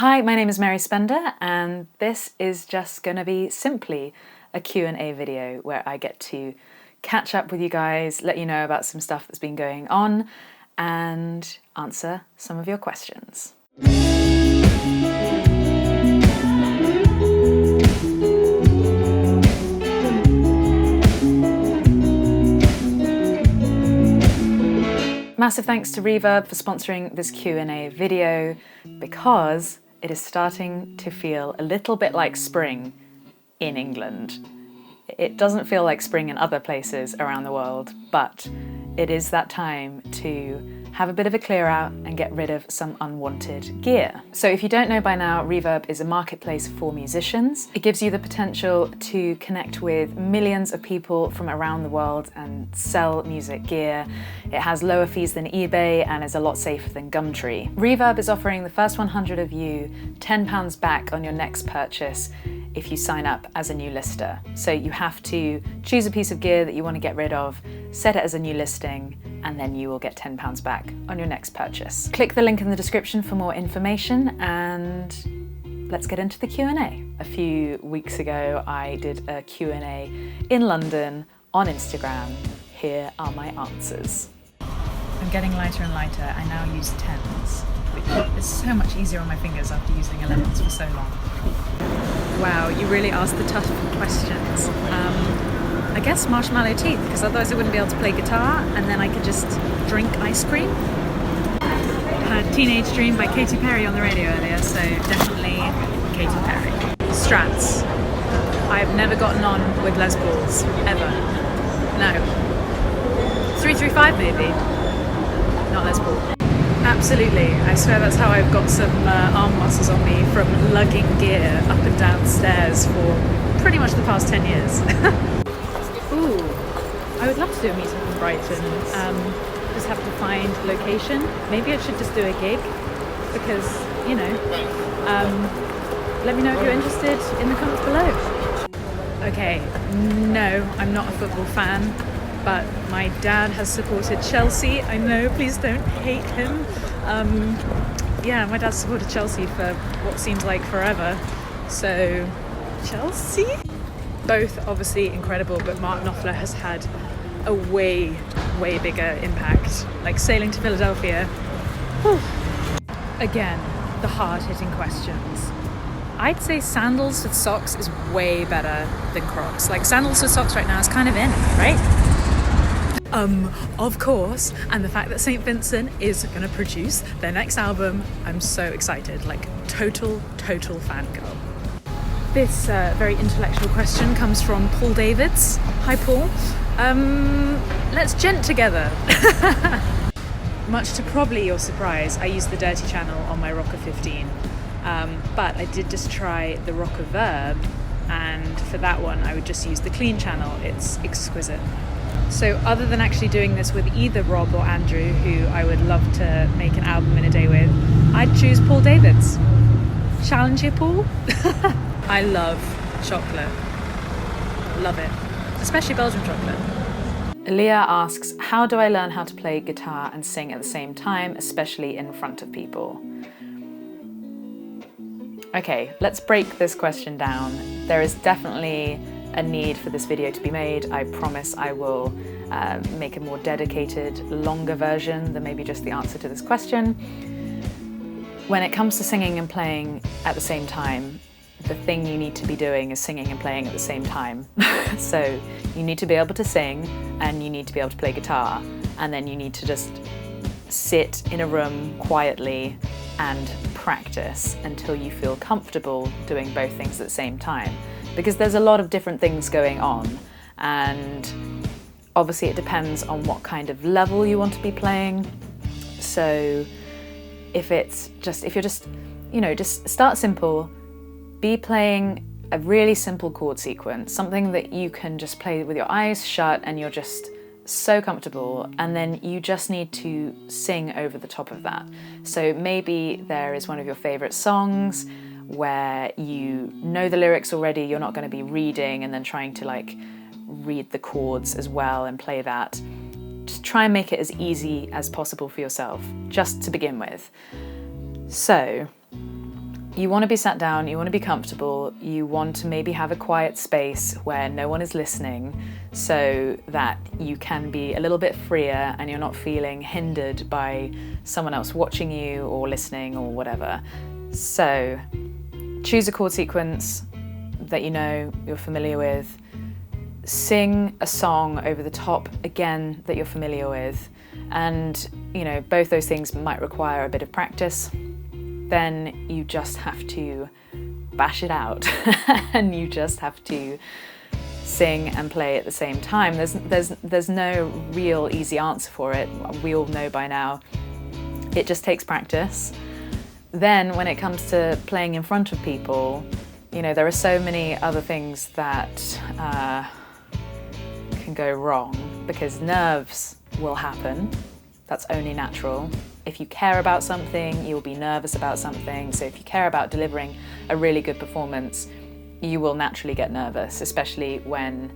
Hi, my name is Mary Spender, and this is just going to be simply a Q&A video where I get to catch up with you guys, let you know about some stuff that's been going on, and answer some of your questions. Massive thanks to Reverb for sponsoring this Q&A video because it is starting to feel a little bit like spring in England. It doesn't feel like spring in other places around the world, but it is that time to have a bit of a clear out and get rid of some unwanted gear. So if you don't know by now, Reverb is a marketplace for musicians. It gives you the potential to connect with millions of people from around the world and sell music gear. It has lower fees than eBay and is a lot safer than Gumtree. Reverb is offering the first 100 of you £10 back on your next purchase if you sign up as a new lister. So you have to choose a piece of gear that you want to get rid of, set it as a new listing, and then you will get £10 back on your next purchase. Click the link in the description for more information, and let's get into the Q&A. A few weeks ago, I did a Q&A in London on Instagram. Here are my answers. I'm getting lighter and lighter. I now use 10s, which is so much easier on my fingers after using 11s for so long. Wow, you really asked the tough questions. I guess marshmallow teeth, because otherwise I wouldn't be able to play guitar and then I could just drink ice cream. Heard Teenage Dream by Katy Perry on the radio earlier, so definitely Katy Perry. Strats. I've never gotten on with Les Pauls, ever. No. 335 maybe, not Les Paul. Absolutely, I swear that's how I've got some arm muscles on me from lugging gear up and down stairs for pretty much the past 10 years. Ooh, I would love to do a meetup in Brighton. Just have to find location. Maybe I should just do a gig because, you know, let me know if you're interested in the comments below. Okay, no, I'm not a football fan, but my dad has supported Chelsea. I know, please don't hate him. Yeah, my dad supported Chelsea for what seems like forever. So, Chelsea? Both obviously incredible, but Mark Knopfler has had a way bigger impact. Like sailing to Philadelphia. Whew. Again, the hard-hitting questions. I'd say sandals with socks is way better than Crocs. Like sandals with socks right now is kind of in, right? Of course, and the fact that St. Vincent is gonna produce their next album, I'm so excited, like total fangirl. This very intellectual question comes from Paul Davids. Hi Paul. Let's gent together. Much to probably your surprise, I use the dirty channel on my Rocker 15, but I did just try the Rocker Verb, and for that one I would just use the clean channel. It's exquisite. So other than actually doing this with either Rob or Andrew, who I would love to make an album in a day with, I'd choose Paul Davids. Challenge here, Paul? I love chocolate. Love it. Especially Belgian chocolate. Leah asks, how do I learn how to play guitar and sing at the same time, especially in front of people? Okay, let's break this question down. There is definitely a need for this video to be made. I promise I will make a more dedicated, longer version than maybe just the answer to this question. When it comes to singing and playing at the same time, the thing you need to be doing is singing and playing at the same time. So you need to be able to sing and you need to be able to play guitar, and then you need to just sit in a room quietly and practice until you feel comfortable doing both things at the same time. Because there's a lot of different things going on, and obviously it depends on what kind of level you want to be playing. So if you're just, you know, just start simple, be playing a really simple chord sequence, something that you can just play with your eyes shut and you're just so comfortable, and then you just need to sing over the top of that. So maybe there is one of your favorite songs where you know the lyrics already, you're not going to be reading and then trying to like read the chords as well and play that. Just try and make it as easy as possible for yourself, just to begin with. So you want to be sat down, you want to be comfortable, you want to maybe have a quiet space where no one is listening so that you can be a little bit freer and you're not feeling hindered by someone else watching you or listening or whatever. So choose a chord sequence that you know, you're familiar with. Sing a song over the top, again, that you're familiar with. And, you know, both those things might require a bit of practice. Then you just have to bash it out and you just have to sing and play at the same time. There's no real easy answer for it. We all know by now. It just takes practice. Then when it comes to playing in front of people, you know, there are so many other things that can go wrong because nerves will happen. That's only natural. If you care about something, you'll be nervous about something. So if you care about delivering a really good performance, you will naturally get nervous, especially when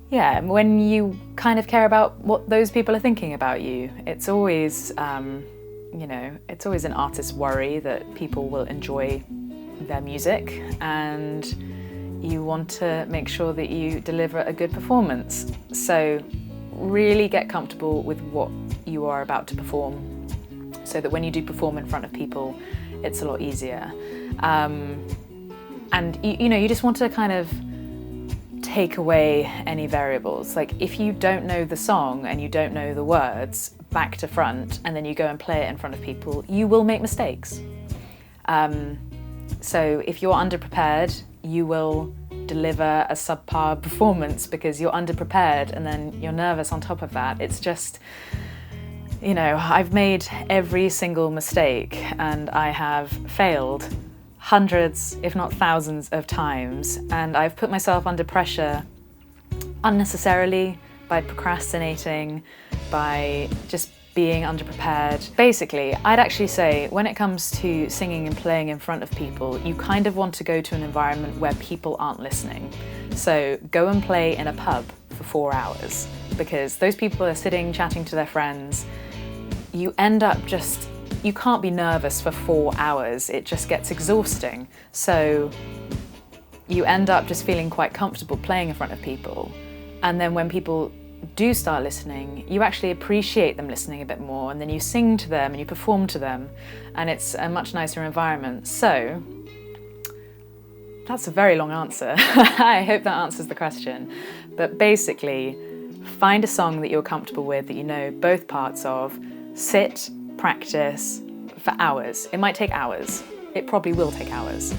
you kind of care about what those people are thinking about you. It's always, it's always an artist's worry that people will enjoy their music, and you want to make sure that you deliver a good performance. So really get comfortable with what you are about to perform so that when you do perform in front of people, it's a lot easier. And you just want to kind of take away any variables. Like if you don't know the song and you don't know the words back to front and then you go and play it in front of people, you will make mistakes. So if you're underprepared, you will deliver a subpar performance because you're underprepared and then you're nervous on top of that. It's just, I've made every single mistake and I have failed hundreds, if not thousands of times, and I've put myself under pressure unnecessarily by procrastinating, by just being underprepared. Basically, I'd actually say when it comes to singing and playing in front of people, you kind of want to go to an environment where people aren't listening. So go and play in a pub for 4 hours because those people are sitting chatting to their friends. You end up you can't be nervous for 4 hours, it just gets exhausting. So you end up just feeling quite comfortable playing in front of people. And then when people do start listening, you actually appreciate them listening a bit more, and then you sing to them and you perform to them, and it's a much nicer environment. So that's a very long answer. I hope that answers the question. But basically, find a song that you're comfortable with, that you know both parts of, sit, practice for hours. It might take hours. It probably will take hours.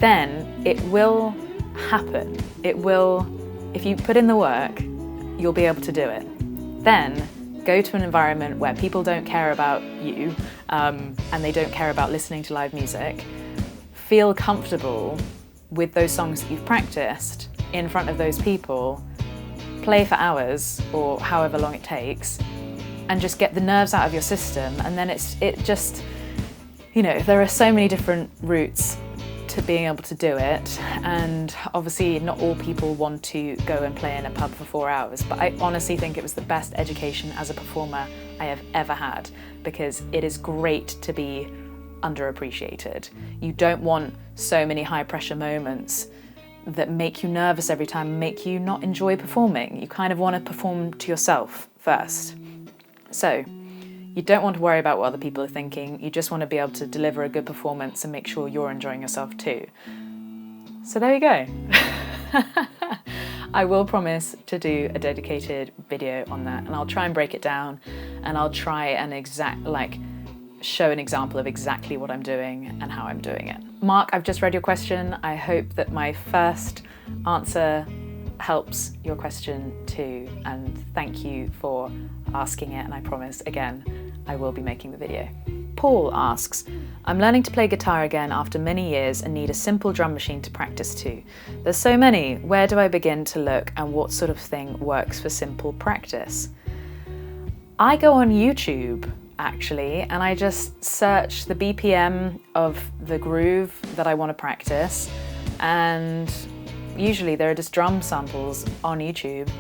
Then it will happen. It will, if you put in the work, you'll be able to do it. Then go to an environment where people don't care about you and they don't care about listening to live music. Feel comfortable with those songs that you've practiced in front of those people. Play for hours or however long it takes, and just get the nerves out of your system. And then there are so many different routes to being able to do it, and obviously not all people want to go and play in a pub for 4 hours, but I honestly think it was the best education as a performer I have ever had, because it is great to be underappreciated. You don't want so many high pressure moments that make you nervous every time, make you not enjoy performing. You kind of want to perform to yourself first. So you don't want to worry about what other people are thinking, you just want to be able to deliver a good performance and make sure you're enjoying yourself too. So there you go. I will promise to do a dedicated video on that, and I'll try and break it down, and I'll try and show an example of exactly what I'm doing and how I'm doing it. Mark, I've just read your question. I hope that my first answer helps your question too, and thank you for asking it, and I promise, again, I will be making the video. Paul asks, I'm learning to play guitar again after many years and need a simple drum machine to practice to. There's so many, where do I begin to look, and what sort of thing works for simple practice? I go on YouTube, actually, and I just search the BPM of the groove that I want to practice, and usually there are just drum samples on YouTube,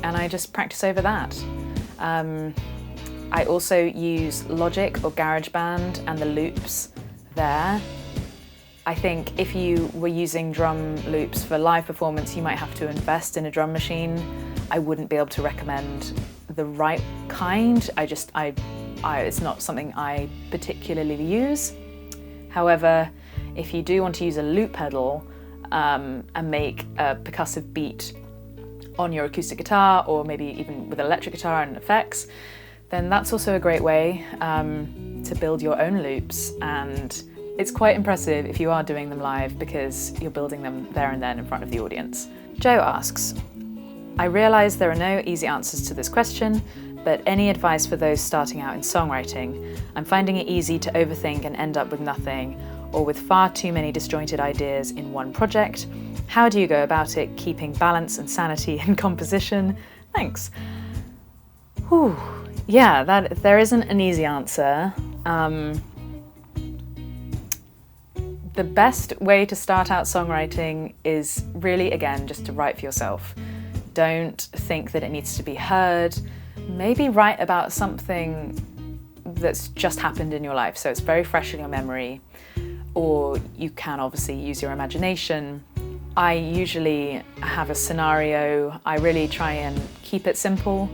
and I just practice over that. I also use Logic or GarageBand and the loops there, I think if you were using drum loops for live performance, you might have to invest in a drum machine. I wouldn't be able to recommend the right kind. It's not something I particularly use. However, if you do want to use a loop pedal and make a percussive beat on your acoustic guitar, or maybe even with electric guitar and effects, then that's also a great way to build your own loops. And it's quite impressive if you are doing them live, because you're building them there and then in front of the audience. Joe asks, I realise there are no easy answers to this question, but any advice for those starting out in songwriting? I'm finding it easy to overthink and end up with nothing, or with far too many disjointed ideas in one project. How do you go about it, keeping balance and sanity in composition? Thanks. Whew. Yeah, there isn't an easy answer. The best way to start out songwriting is really, again, just to write for yourself. Don't think that it needs to be heard. Maybe write about something that's just happened in your life, so it's very fresh in your memory, or you can obviously use your imagination. I usually have a scenario. I really try and keep it simple,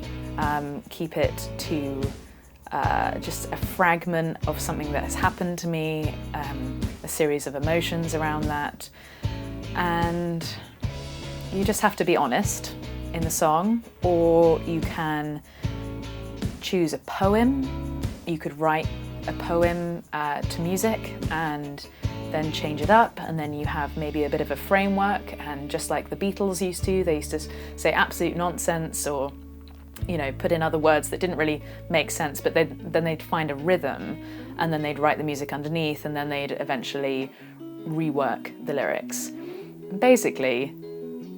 keep it to just a fragment of something that has happened to me, a series of emotions around that, and you just have to be honest in the song. Or you can choose a poem. You could write a poem to music and then change it up, and then you have maybe a bit of a framework, and just like the Beatles used to, they used to say absolute nonsense, or put in other words that didn't really make sense, but then they'd find a rhythm, and then they'd write the music underneath, and then they'd eventually rework the lyrics. Basically,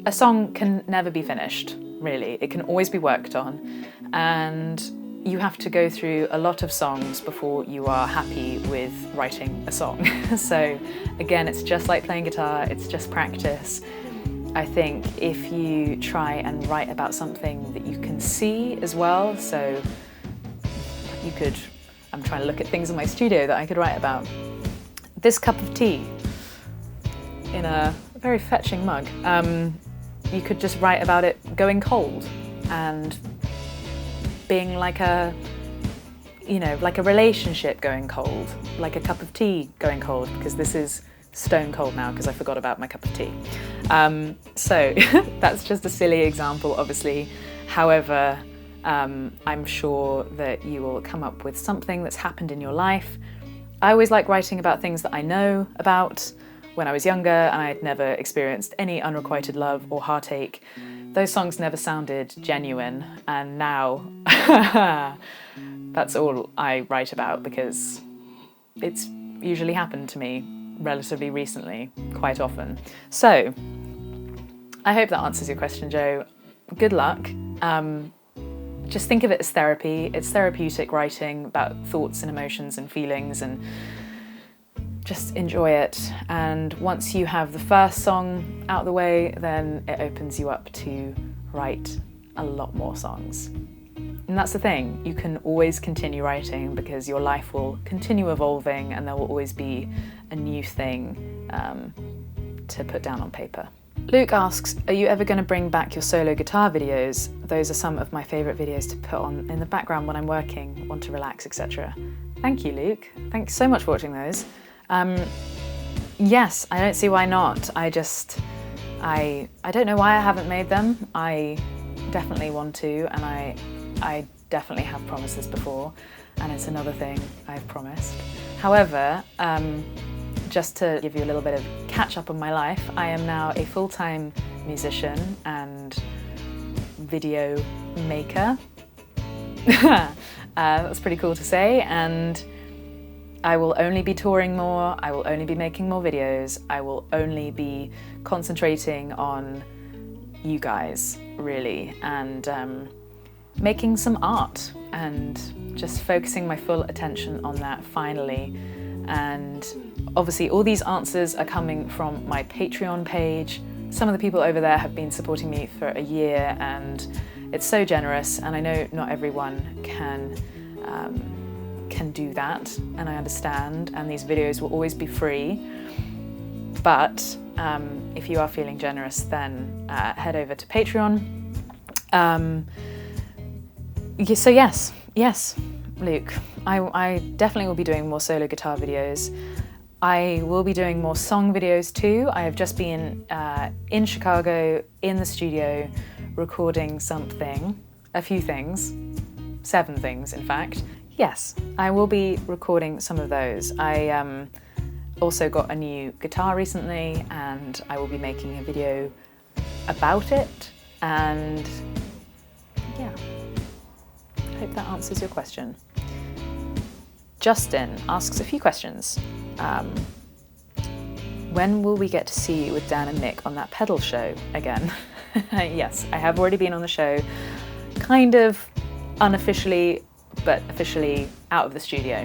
a song can never be finished, really. It can always be worked on, and you have to go through a lot of songs before you are happy with writing a song. So again, it's just like playing guitar, it's just practice. I think if you try and write about something that you can see as well, so I'm trying to look at things in my studio that I could write about. This cup of tea in a very fetching mug. You could just write about it going cold and being like a relationship going cold, like a cup of tea going cold, because this is stone cold now because I forgot about my cup of tea. So that's just a silly example, obviously. However, I'm sure that you will come up with something that's happened in your life. I always like writing about things that I know about. When I was younger and I had never experienced any unrequited love or heartache, those songs never sounded genuine, and now that's all I write about, because it's usually happened to me relatively recently, quite often. So I hope that answers your question, Joe. Good luck. Just think of it as therapy. It's therapeutic writing about thoughts and emotions and feelings, and just enjoy it. And once you have the first song out the way, then it opens you up to write a lot more songs. And that's the thing, you can always continue writing, because your life will continue evolving and there will always be a new thing to put down on paper. Luke asks, are you ever going to bring back your solo guitar videos? Those are some of my favourite videos to put on in the background when I'm working, want to relax, etc. Thank you, Luke. Thanks so much for watching those. Yes, I don't see why not. I don't know why I haven't made them. I definitely want to, and I definitely have promised this before, and it's another thing I've promised. However, just to give you a little bit of catch up on my life, I am now a full-time musician and video maker. That's pretty cool to say, and I will only be touring more, I will only be making more videos, I will only be concentrating on you guys, really, and making some art, and just focusing my full attention on that finally. And obviously all these answers are coming from my Patreon page. Some of the people over there have been supporting me for a year, and it's so generous, and I know not everyone can do that, and I understand, and these videos will always be free. But if you are feeling generous, then head over to Patreon. So yes, Luke, I definitely will be doing more solo guitar videos. I will be doing more song videos too. I have just been in Chicago, in the studio, recording a few things, 7 things in fact. Yes, I will be recording some of those. I also got a new guitar recently and I will be making a video about it, and yeah, I hope that answers your question. Justin asks a few questions. When will we get to see you with Dan and Nick on that pedal show again? Yes, I have already been on the show, kind of unofficially, but officially out of the studio.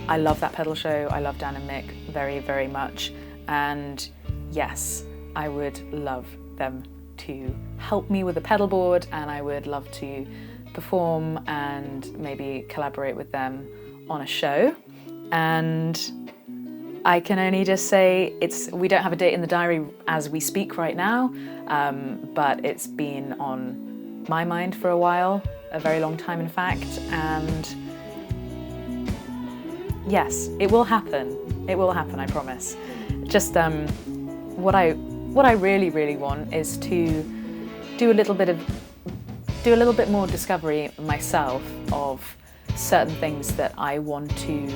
I love that pedal show. I love Dan and Nick very, very much. And yes, I would love them to help me with the pedal board, and I would love to perform and maybe collaborate with them on a show. And I can only just say we don't have a date in the diary as we speak right now, but it's been on my mind for a while, a very long time in fact, and yes, it will happen. It will happen, I promise. Just what I really, really want is to do a little bit more discovery myself of certain things that I want to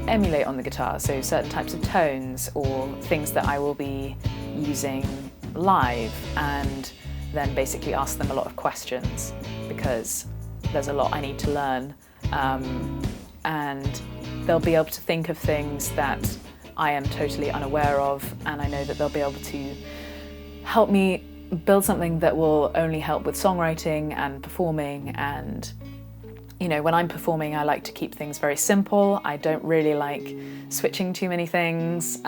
emulate on the guitar, so certain types of tones or things that I will be using live, and then basically ask them a lot of questions because there's a lot I need to learn, and they'll be able to think of things that I am totally unaware of, and I know that they'll be able to help me build something that will only help with songwriting and performing. And you know, when I'm performing, I like to keep things very simple. I don't really like switching too many things, you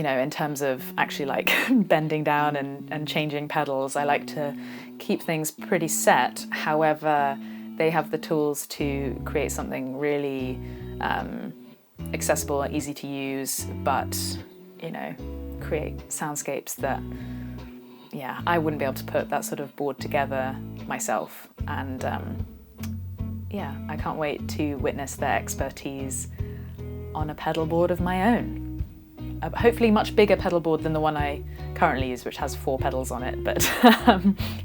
know, in terms of actually like bending down and changing pedals. I like to keep things pretty set. However, they have the tools to create something really accessible and easy to use, but, you know, create soundscapes that, yeah, I wouldn't be able to put that sort of board together myself. And yeah, I can't wait to witness their expertise on a pedal board of my own. Hopefully much bigger pedal board than the one I currently use, which has 4 pedals on it. But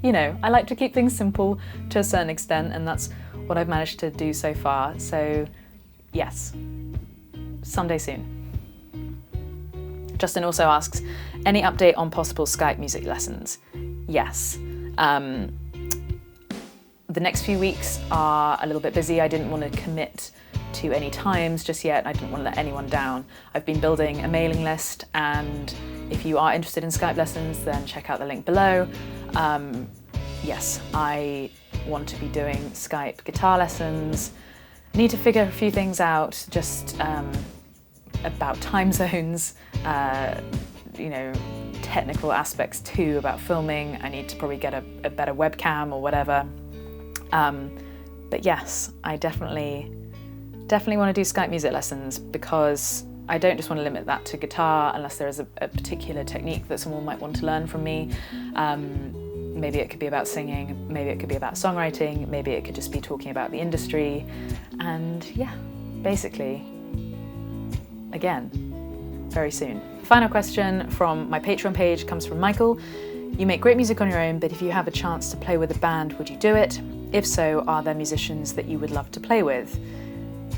you know, I like to keep things simple to a certain extent, and that's what I've managed to do so far. So yes, someday soon. Justin also asks, any update on possible Skype music lessons? Yes. The next few weeks are a little bit busy. I didn't want to commit to any times just yet. I didn't want to let anyone down. I've been building a mailing list, and if you are interested in Skype lessons, then check out the link below. Yes, I want to be doing Skype guitar lessons. I need to figure a few things out, just about time zones, you know, technical aspects too, about filming. I need to probably get a better webcam or whatever. But yes, I definitely want to do Skype music lessons, because I don't just want to limit that to guitar unless there is a particular technique that someone might want to learn from me. Maybe it could be about singing, maybe it could be about songwriting, maybe it could just be talking about the industry. And yeah, basically, again, very soon. Final question from my Patreon page comes from Michael. You make great music on your own, but if you have a chance to play with a band, would you do it? If so, are there musicians that you would love to play with?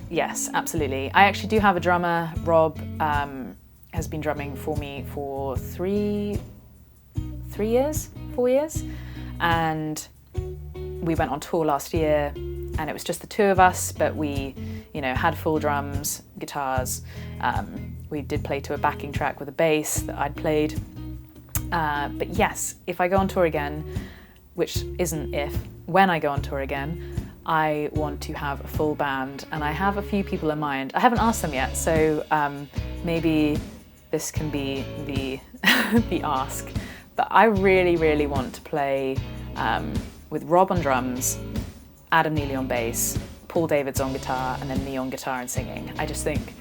Yes, absolutely. I actually do have a drummer. Rob has been drumming for me for 4 years, and we went on tour last year, and it was just the 2 of us, but we, you know, had full drums, guitars. We did play to a backing track with a bass that I'd played. But yes, if I go on tour again, which isn't if, when I go on tour again, I want to have a full band, and I have a few people in mind. I haven't asked them yet, so maybe this can be the the ask. But I really, really want to play with Rob on drums, Adam Neely on bass, Paul Davids on guitar, and then me on guitar and singing. I just think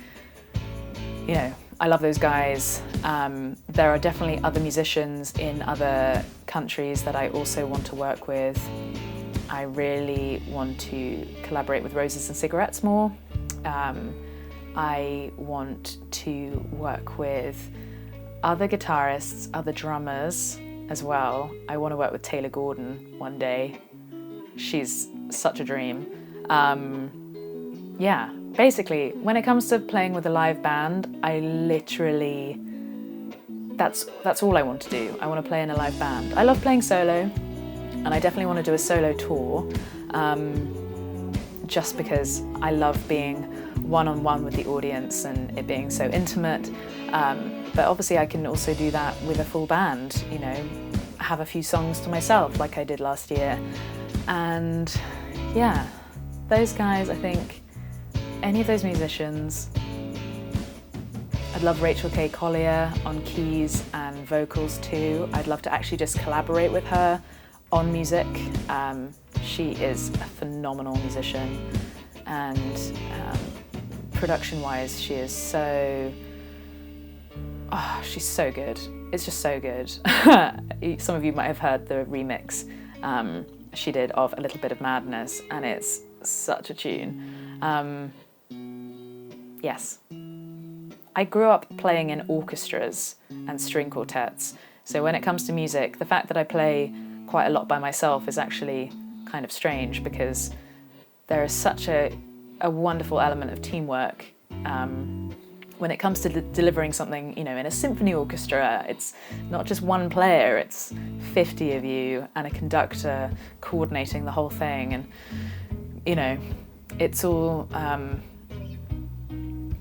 you know, I love those guys. There are definitely other musicians in other countries that I also want to work with. I really want to collaborate with Roses and Cigarettes more. I want to work with other guitarists, other drummers as well. I want to work with Taylor Gordon one day. She's such a dream. Yeah, basically, when it comes to playing with a live band, I literally, that's all I want to do. I want to play in a live band. I love playing solo, and I definitely want to do a solo tour, just because I love being one-on-one with the audience and it being so intimate. But obviously I can also do that with a full band, you know, have a few songs to myself like I did last year. And yeah, those guys, I think, any of those musicians. I'd love Rachel K. Collier on keys and vocals too. I'd love to actually just collaborate with her on music. She is a phenomenal musician, and production-wise, she is so, she's so good. It's just so good. Some of you might have heard the remix she did of A Little Bit of Madness, and it's such a tune. Yes. I grew up playing in orchestras and string quartets, so when it comes to music, the fact that I play quite a lot by myself is actually kind of strange, because there is such a wonderful element of teamwork. When it comes to delivering something, you know, in a symphony orchestra, it's not just one player, it's 50 of you and a conductor coordinating the whole thing, and you know, it's all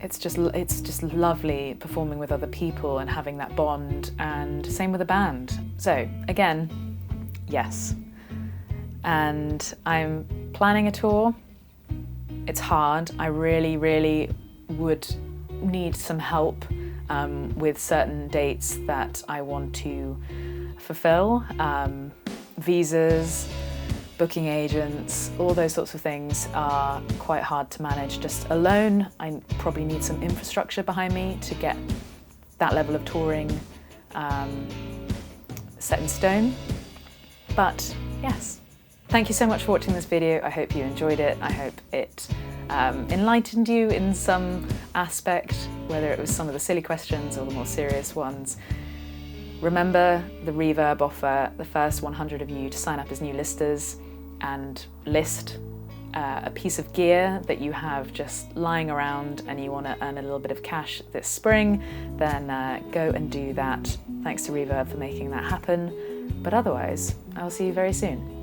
it's just lovely performing with other people and having that bond, and same with a band. So again, yes. And I'm planning a tour. It's hard. I really would need some help with certain dates that I want to fulfill. Visas, booking agents, all those sorts of things are quite hard to manage just alone. I probably need some infrastructure behind me to get that level of touring set in stone. But yes, thank you so much for watching this video. I hope you enjoyed it. I hope it enlightened you in some aspect, whether it was some of the silly questions or the more serious ones. Remember the Reverb offer, the first 100 of you to sign up as new listers and list a piece of gear that you have just lying around and you want to earn a little bit of cash this spring, then go and do that. Thanks to Reverb for making that happen. But otherwise, I'll see you very soon.